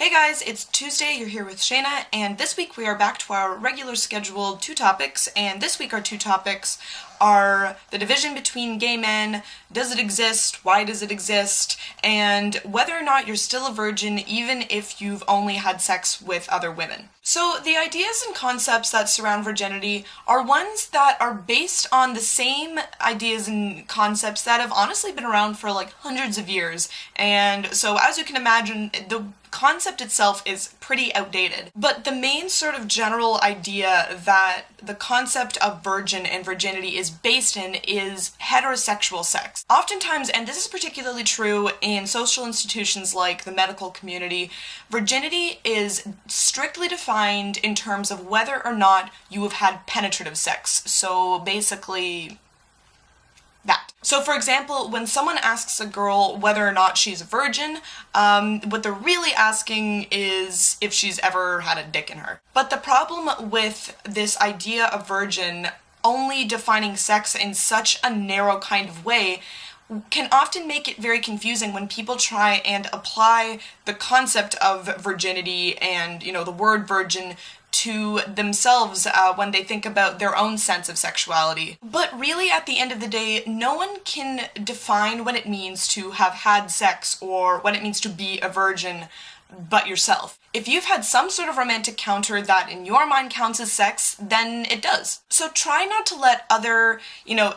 Hey guys, it's Tuesday, you're here with Shayna, and this week we are back to our regular scheduled 2 topics, and this week our 2 topics are the division between gay men, does it exist, why does it exist, and whether or not you're still a virgin even if you've only had sex with other women. So the ideas and concepts that surround virginity are ones that are based on the same ideas and concepts that have honestly been around for like hundreds of years, and so as you can imagine, the concept itself is pretty outdated. But the main sort of general idea that the concept of virgin and virginity is based in is heterosexual sex. Oftentimes, and this is particularly true in social institutions like the medical community, virginity is strictly defined in terms of whether or not you have had penetrative sex. So basically, that. So for example, when someone asks a girl whether or not she's a virgin, what they're really asking is if she's ever had a dick in her. But the problem with this idea of virgin only defining sex in such a narrow kind of way can often make it very confusing when people try and apply the concept of virginity and, the word virgin to themselves when they think about their own sense of sexuality. But really, at the end of the day, no one can define what it means to have had sex or what it means to be a virgin but yourself. If you've had some sort of romantic encounter that in your mind counts as sex, then it does. So try not to let other,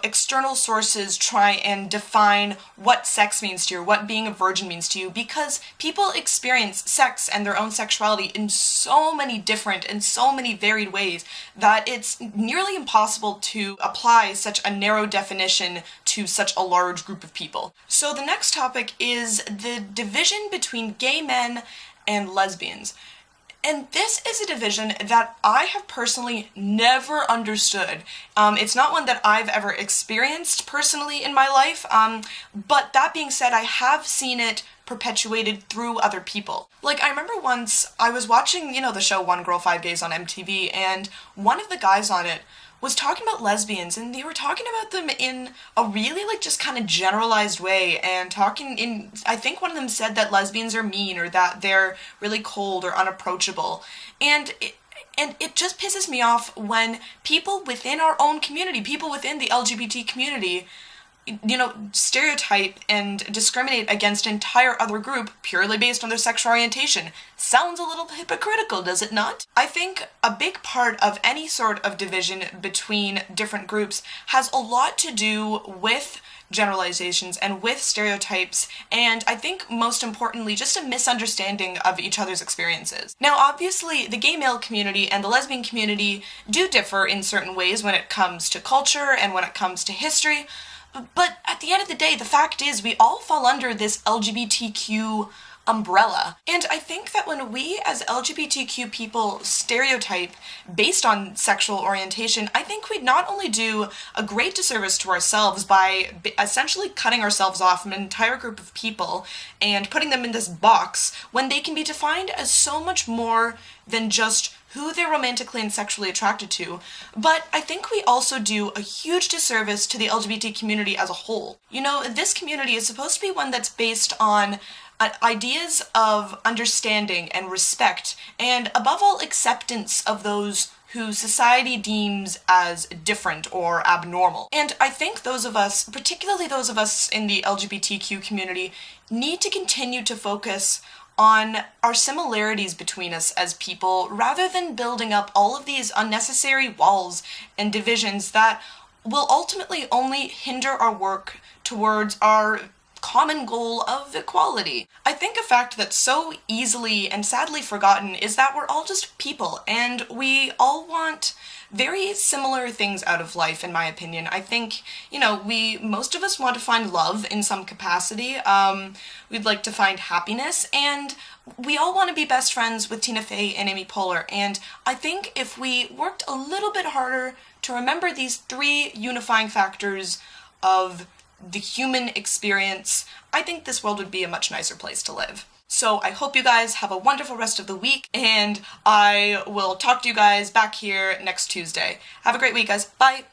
external sources try and define what sex means to you or what being a virgin means to you, because people experience sex and their own sexuality in so many different and so many varied ways that it's nearly impossible to apply such a narrow definition to such a large group of people. So the next topic is the division between gay men and lesbians. And this is a division that I have personally never understood. It's not one that I've ever experienced personally in my life, but that being said, I have seen it perpetuated through other people. Like, I remember once I was watching, the show One Girl, Five Gays on MTV, and one of the guys on it was talking about lesbians, and they were talking about them in a really, just kind of generalized way, and I think one of them said that lesbians are mean, or that they're really cold or unapproachable, and it just pisses me off when people within our own community, people within the LGBT community, stereotype and discriminate against an entire other group purely based on their sexual orientation. Sounds a little hypocritical, does it not? I think a big part of any sort of division between different groups has a lot to do with generalizations and with stereotypes, and I think most importantly just a misunderstanding of each other's experiences. Now obviously the gay male community and the lesbian community do differ in certain ways when it comes to culture and when it comes to history, but at the end of the day, the fact is we all fall under this LGBTQ umbrella. And I think that when we as LGBTQ people stereotype based on sexual orientation, I think we not only do a great disservice to ourselves by essentially cutting ourselves off from an entire group of people and putting them in this box when they can be defined as so much more than just who they're romantically and sexually attracted to, but I think we also do a huge disservice to the LGBT community as a whole. This community is supposed to be one that's based on ideas of understanding and respect, and above all, acceptance of those who society deems as different or abnormal. And I think those of us, particularly those of us in the LGBTQ community, need to continue to focus on our similarities between us as people, rather than building up all of these unnecessary walls and divisions that will ultimately only hinder our work towards our common goal of equality. I think a fact that's so easily and sadly forgotten is that we're all just people, and we all want very similar things out of life, in my opinion. I think, most of us want to find love in some capacity. We'd like to find happiness, and we all want to be best friends with Tina Fey and Amy Poehler. And I think if we worked a little bit harder to remember these 3 unifying factors of the human experience, I think this world would be a much nicer place to live. So I hope you guys have a wonderful rest of the week, and I will talk to you guys back here next Tuesday. Have a great week, guys. Bye!